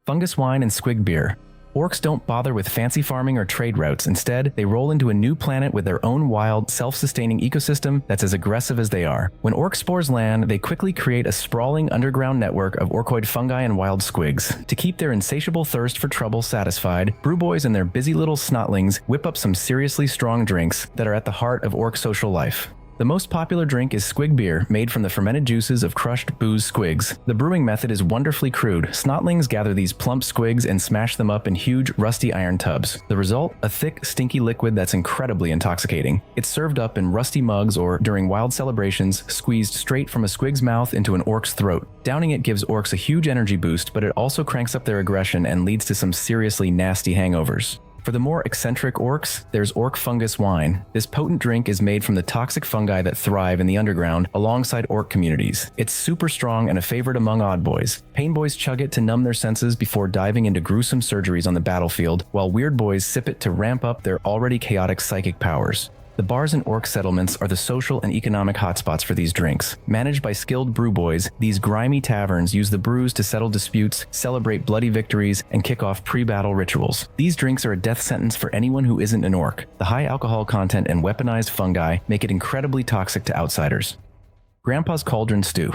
Fungus wine and squig beer. Orcs don't bother with fancy farming or trade routes. Instead, they roll into a new planet with their own wild, self-sustaining ecosystem that's as aggressive as they are. When orc spores land, they quickly create a sprawling underground network of orcoid fungi and wild squigs. To keep their insatiable thirst for trouble satisfied, brewboys and their busy little snotlings whip up some seriously strong drinks that are at the heart of orc social life. The most popular drink is squig beer, made from the fermented juices of crushed booze squigs. The brewing method is wonderfully crude. Snotlings gather these plump squigs and smash them up in huge, rusty iron tubs. The result? A thick, stinky liquid that's incredibly intoxicating. It's served up in rusty mugs or, during wild celebrations, squeezed straight from a squig's mouth into an orc's throat. Downing it gives orcs a huge energy boost, but it also cranks up their aggression and leads to some seriously nasty hangovers. For the more eccentric orcs, there's orc fungus wine. This potent drink is made from the toxic fungi that thrive in the underground alongside orc communities. It's super strong and a favorite among odd boys. Pain boys chug it to numb their senses before diving into gruesome surgeries on the battlefield, while weird boys sip it to ramp up their already chaotic psychic powers. The bars in orc settlements are the social and economic hotspots for these drinks. Managed by skilled brewboys, these grimy taverns use the brews to settle disputes, celebrate bloody victories, and kick off pre-battle rituals. These drinks are a death sentence for anyone who isn't an orc. The high alcohol content and weaponized fungi make it incredibly toxic to outsiders. Grandpa's Cauldron Stew.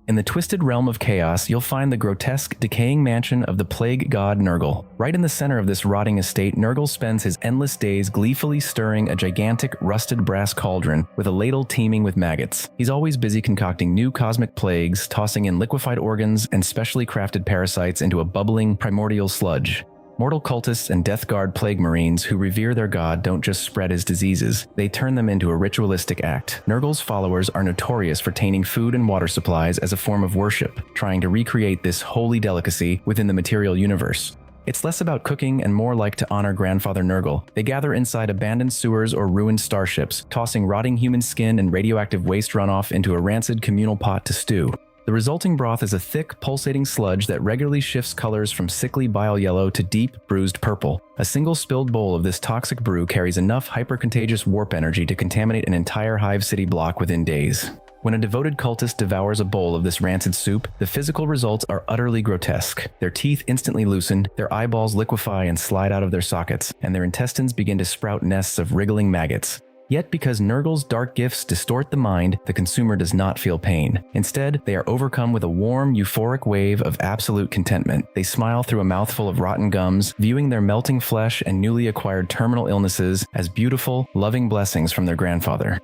In the twisted realm of chaos, you'll find the grotesque, decaying mansion of the plague god Nurgle. Right in the center of this rotting estate, Nurgle spends his endless days gleefully stirring a gigantic, rusted brass cauldron with a ladle teeming with maggots. He's always busy concocting new cosmic plagues, tossing in liquefied organs and specially crafted parasites into a bubbling, primordial sludge. Mortal cultists and Death Guard plague marines who revere their god don't just spread his diseases, they turn them into a ritualistic act. Nurgle's followers are notorious for tainting food and water supplies as a form of worship, trying to recreate this holy delicacy within the material universe. It's less about cooking and more like to honor Grandfather Nurgle. They gather inside abandoned sewers or ruined starships, tossing rotting human skin and radioactive waste runoff into a rancid communal pot to stew. The resulting broth is a thick, pulsating sludge that regularly shifts colors from sickly bile yellow to deep, bruised purple. A single spilled bowl of this toxic brew carries enough hypercontagious warp energy to contaminate an entire Hive City block within days. When a devoted cultist devours a bowl of this rancid soup, the physical results are utterly grotesque. Their teeth instantly loosen, their eyeballs liquefy and slide out of their sockets, and their intestines begin to sprout nests of wriggling maggots. Yet because Nurgle's dark gifts distort the mind, the consumer does not feel pain. Instead, they are overcome with a warm, euphoric wave of absolute contentment. They smile through a mouthful of rotten gums, viewing their melting flesh and newly acquired terminal illnesses as beautiful, loving blessings from their grandfather.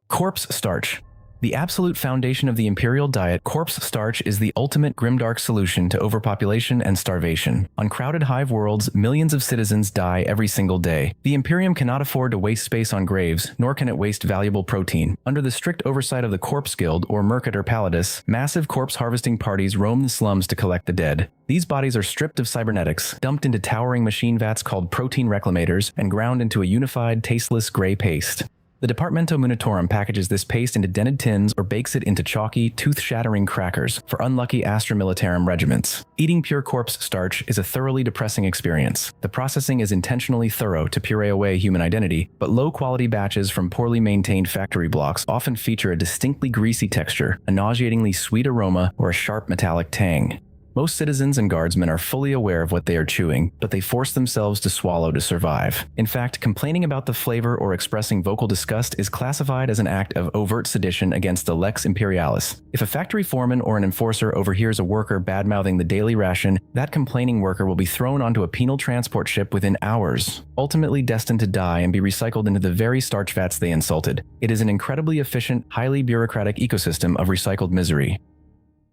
Corpse-Starch. The absolute foundation of the imperial diet, Corpse-Starch is the ultimate grimdark solution to overpopulation and starvation. On crowded hive worlds, millions of citizens die every single day. The Imperium cannot afford to waste space on graves, nor can it waste valuable protein. Under the strict oversight of the Corpse Guild, or Mercator Palladis, massive corpse harvesting parties roam the slums to collect the dead. These bodies are stripped of cybernetics, dumped into towering machine vats called protein reclamators, and ground into a unified, tasteless gray paste. The Departamento Munitorum packages this paste into dented tins or bakes it into chalky, tooth-shattering crackers for unlucky Astra Militarum regiments. Eating pure corpse starch is a thoroughly depressing experience. The processing is intentionally thorough to puree away human identity, but low-quality batches from poorly maintained factory blocks often feature a distinctly greasy texture, a nauseatingly sweet aroma, or a sharp metallic tang. Most citizens and guardsmen are fully aware of what they are chewing, but they force themselves to swallow to survive. In fact, complaining about the flavor or expressing vocal disgust is classified as an act of overt sedition against the Lex Imperialis. If a factory foreman or an enforcer overhears a worker bad-mouthing the daily ration, that complaining worker will be thrown onto a penal transport ship within hours, ultimately destined to die and be recycled into the very starch vats they insulted. It is an incredibly efficient, highly bureaucratic ecosystem of recycled misery.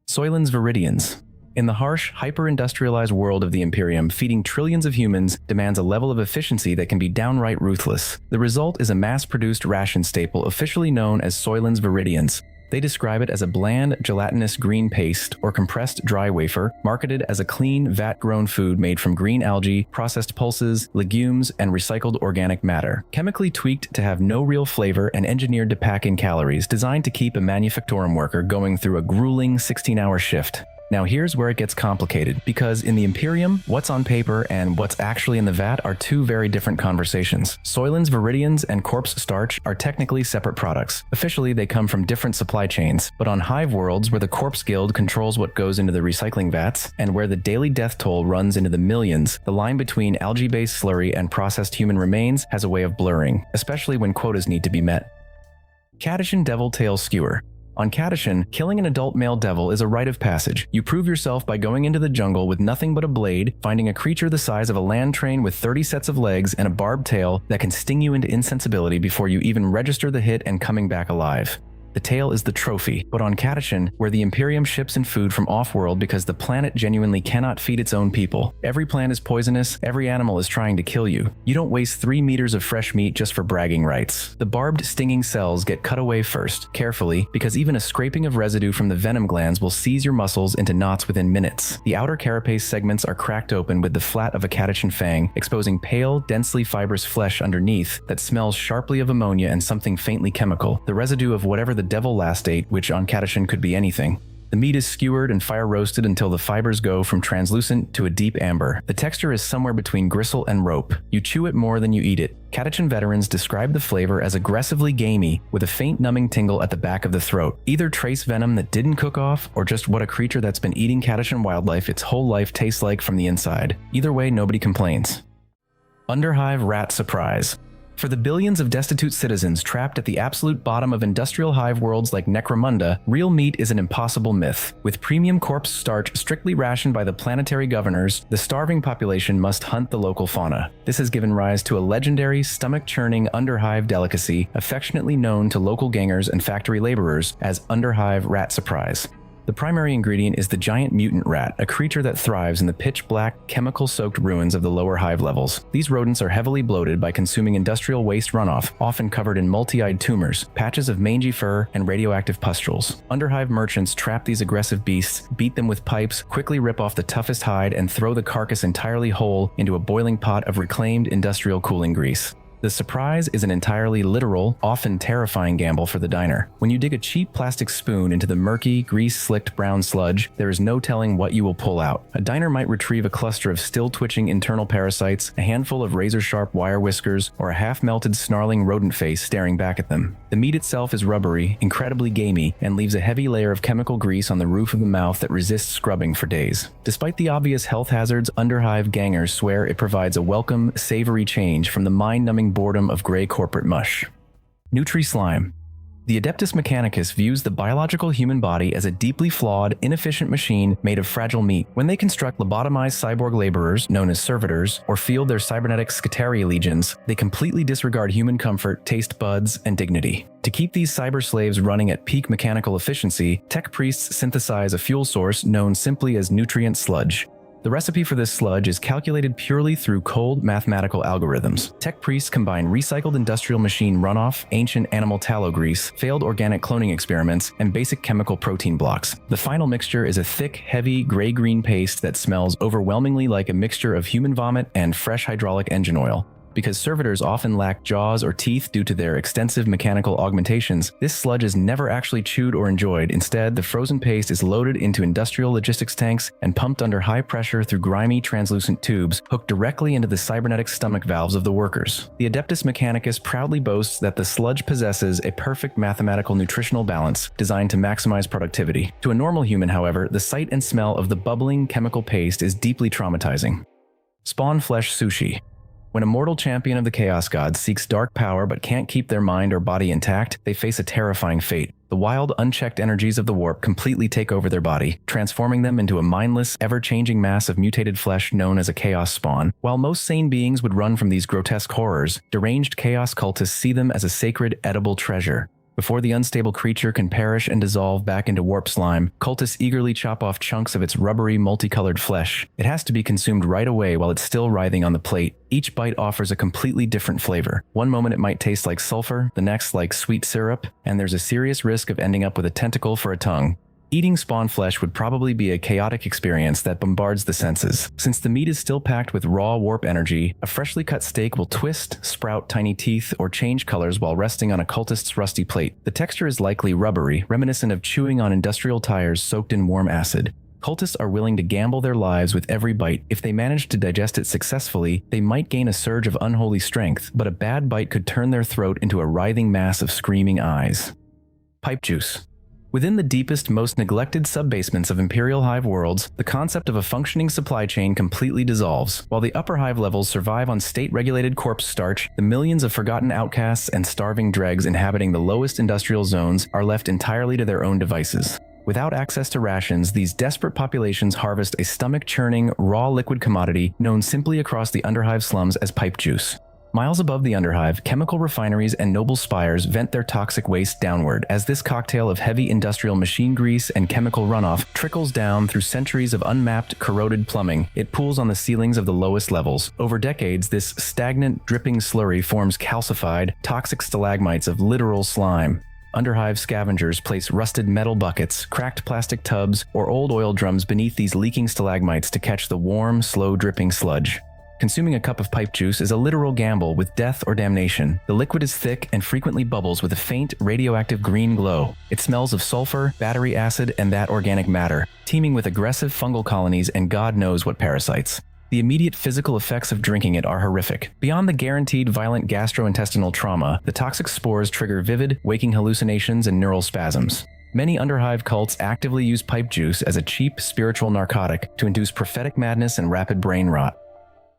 Soylens Viridians. In the harsh, hyper-industrialized world of the Imperium, feeding trillions of humans demands a level of efficiency that can be downright ruthless. The result is a mass-produced ration staple officially known as Soylens Viridians. They describe it as a bland, gelatinous green paste or compressed dry wafer, marketed as a clean, vat-grown food made from green algae, processed pulses, legumes, and recycled organic matter. Chemically tweaked to have no real flavor and engineered to pack in calories, designed to keep a manufactorum worker going through a grueling 16-hour shift. Now here's where it gets complicated, because in the Imperium, what's on paper and what's actually in the vat are two very different conversations. Soylens Viridians and Corpse-Starch are technically separate products. Officially, they come from different supply chains, but on Hive worlds where the Corpse Guild controls what goes into the recycling vats, and where the daily death toll runs into the millions, the line between algae-based slurry and processed human remains has a way of blurring, especially when quotas need to be met. Catachan Devil Tail Skewer. On Catachan, killing an adult male devil is a rite of passage. You prove yourself by going into the jungle with nothing but a blade, finding a creature the size of a land train with 30 sets of legs and a barbed tail that can sting you into insensibility before you even register the hit and coming back alive. The tail is the trophy, but on Catachan, where the Imperium ships in food from off-world because the planet genuinely cannot feed its own people. Every plant is poisonous, every animal is trying to kill you. You don't waste 3 meters of fresh meat just for bragging rights. The barbed, stinging cells get cut away first, carefully, because even a scraping of residue from the venom glands will seize your muscles into knots within minutes. The outer carapace segments are cracked open with the flat of a Catachan fang, exposing pale, densely fibrous flesh underneath that smells sharply of ammonia and something faintly chemical, the residue of whatever the devil last ate, which on Catachan could be anything. The meat is skewered and fire roasted until the fibers go from translucent to a deep amber. The texture is somewhere between gristle and rope. You chew it more than you eat it. Catachan veterans describe the flavor as aggressively gamey, with a faint numbing tingle at the back of the throat. Either trace venom that didn't cook off, or just what a creature that's been eating Catachan wildlife its whole life tastes like from the inside. Either way, nobody complains. Underhive Rat Surprise. For the billions of destitute citizens trapped at the absolute bottom of industrial hive worlds like Necromunda, real meat is an impossible myth. With premium Corpse-Starch strictly rationed by the planetary governors, the starving population must hunt the local fauna. This has given rise to a legendary, stomach-churning underhive delicacy affectionately known to local gangers and factory laborers as Underhive Rat Surprise. The primary ingredient is the giant mutant rat, a creature that thrives in the pitch-black, chemical-soaked ruins of the lower hive levels. These rodents are heavily bloated by consuming industrial waste runoff, often covered in multi-eyed tumors, patches of mangy fur, and radioactive pustules. Underhive merchants trap these aggressive beasts, beat them with pipes, quickly rip off the toughest hide, and throw the carcass entirely whole into a boiling pot of reclaimed industrial cooling grease. The surprise is an entirely literal, often terrifying gamble for the diner. When you dig a cheap plastic spoon into the murky, grease-slicked brown sludge, there is no telling what you will pull out. A diner might retrieve a cluster of still-twitching internal parasites, a handful of razor-sharp wire whiskers, or a half-melted, snarling rodent face staring back at them. The meat itself is rubbery, incredibly gamey, and leaves a heavy layer of chemical grease on the roof of the mouth that resists scrubbing for days. Despite the obvious health hazards, Underhive gangers swear it provides a welcome, savory change from the mind-numbing boredom of gray corporate mush. Nutri Slime. The Adeptus Mechanicus views the biological human body as a deeply flawed, inefficient machine made of fragile meat. When they construct lobotomized cyborg laborers, known as servitors, or field their cybernetic Skitaria legions, they completely disregard human comfort, taste buds, and dignity. To keep these cyber slaves running at peak mechanical efficiency, tech priests synthesize a fuel source known simply as nutrient sludge. The recipe for this sludge is calculated purely through cold mathematical algorithms. Tech priests combine recycled industrial machine runoff, ancient animal tallow grease, failed organic cloning experiments, and basic chemical protein blocks. The final mixture is a thick, heavy, gray-green paste that smells overwhelmingly like a mixture of human vomit and fresh hydraulic engine oil. Because servitors often lack jaws or teeth due to their extensive mechanical augmentations, this sludge is never actually chewed or enjoyed. Instead, the frozen paste is loaded into industrial logistics tanks and pumped under high pressure through grimy, translucent tubes hooked directly into the cybernetic stomach valves of the workers. The Adeptus Mechanicus proudly boasts that the sludge possesses a perfect mathematical nutritional balance designed to maximize productivity. To a normal human, however, the sight and smell of the bubbling chemical paste is deeply traumatizing. Spawn Flesh Sushi. When a mortal champion of the Chaos Gods seeks dark power but can't keep their mind or body intact, they face a terrifying fate. The wild, unchecked energies of the warp completely take over their body, transforming them into a mindless, ever-changing mass of mutated flesh known as a chaos spawn. While most sane beings would run from these grotesque horrors, deranged chaos cultists see them as a sacred, edible treasure. Before the unstable creature can perish and dissolve back into warp slime, cultists eagerly chop off chunks of its rubbery, multicolored flesh. It has to be consumed right away while it's still writhing on the plate. Each bite offers a completely different flavor. One moment it might taste like sulfur, the next like sweet syrup, and there's a serious risk of ending up with a tentacle for a tongue. Eating spawn flesh would probably be a chaotic experience that bombards the senses. Since the meat is still packed with raw warp energy, a freshly cut steak will twist, sprout tiny teeth, or change colors while resting on a cultist's rusty plate. The texture is likely rubbery, reminiscent of chewing on industrial tires soaked in warm acid. Cultists are willing to gamble their lives with every bite. If they manage to digest it successfully, they might gain a surge of unholy strength, but a bad bite could turn their throat into a writhing mass of screaming eyes. Pipe juice. Within the deepest, most neglected subbasements of Imperial Hive worlds, the concept of a functioning supply chain completely dissolves. While the upper hive levels survive on state-regulated corpse-starch, the millions of forgotten outcasts and starving dregs inhabiting the lowest industrial zones are left entirely to their own devices. Without access to rations, these desperate populations harvest a stomach-churning, raw liquid commodity known simply across the Underhive slums as pipe juice. Miles above the Underhive, chemical refineries and noble spires vent their toxic waste downward as this cocktail of heavy industrial machine grease and chemical runoff trickles down through centuries of unmapped, corroded plumbing. It pools on the ceilings of the lowest levels. Over decades, this stagnant, dripping slurry forms calcified, toxic stalagmites of literal slime. Underhive scavengers place rusted metal buckets, cracked plastic tubs, or old oil drums beneath these leaking stalagmites to catch the warm, slow-dripping sludge. Consuming a cup of pipe juice is a literal gamble with death or damnation. The liquid is thick and frequently bubbles with a faint, radioactive green glow. It smells of sulfur, battery acid, and that organic matter, teeming with aggressive fungal colonies and God knows what parasites. The immediate physical effects of drinking it are horrific. Beyond the guaranteed violent gastrointestinal trauma, the toxic spores trigger vivid, waking hallucinations and neural spasms. Many Underhive cults actively use pipe juice as a cheap, spiritual narcotic to induce prophetic madness and rapid brain rot.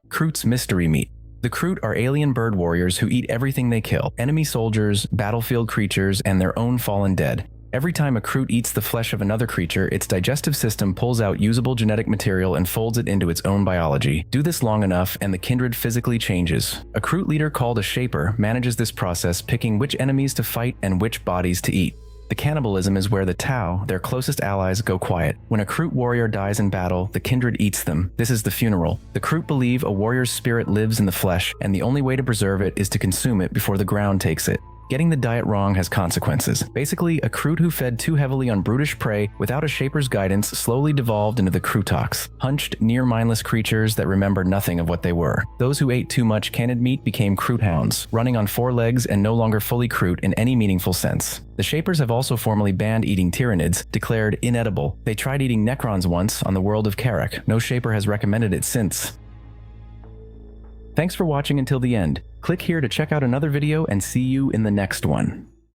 Kroot's mystery meat. The Kroot are alien bird warriors who eat everything they kill: enemy soldiers, battlefield creatures, and their own fallen dead. Every time a Kroot eats the flesh of another creature, its digestive system pulls out usable genetic material and folds it into its own biology. Do this long enough, and the kindred physically changes. A Kroot leader called a Shaper manages this process, picking which enemies to fight and which bodies to eat. The cannibalism is where the Tau, their closest allies, go quiet. When a Kroot warrior dies in battle, the kindred eats them. This is the funeral. The Kroot believe a warrior's spirit lives in the flesh, and the only way to preserve it is to consume it before the ground takes it. Getting the diet wrong has consequences. Basically, a Kroot who fed too heavily on brutish prey without a Shaper's guidance slowly devolved into the Krootox, hunched, near-mindless creatures that remember nothing of what they were. Those who ate too much canned meat became Kroot hounds, running on 4 legs and no longer fully Kroot in any meaningful sense. The Shapers have also formally banned eating Tyranids, declared inedible. They tried eating Necrons once on the world of Karak. No Shaper has recommended it since. Thanks for watching until the end. Click here to check out another video and see you in the next one.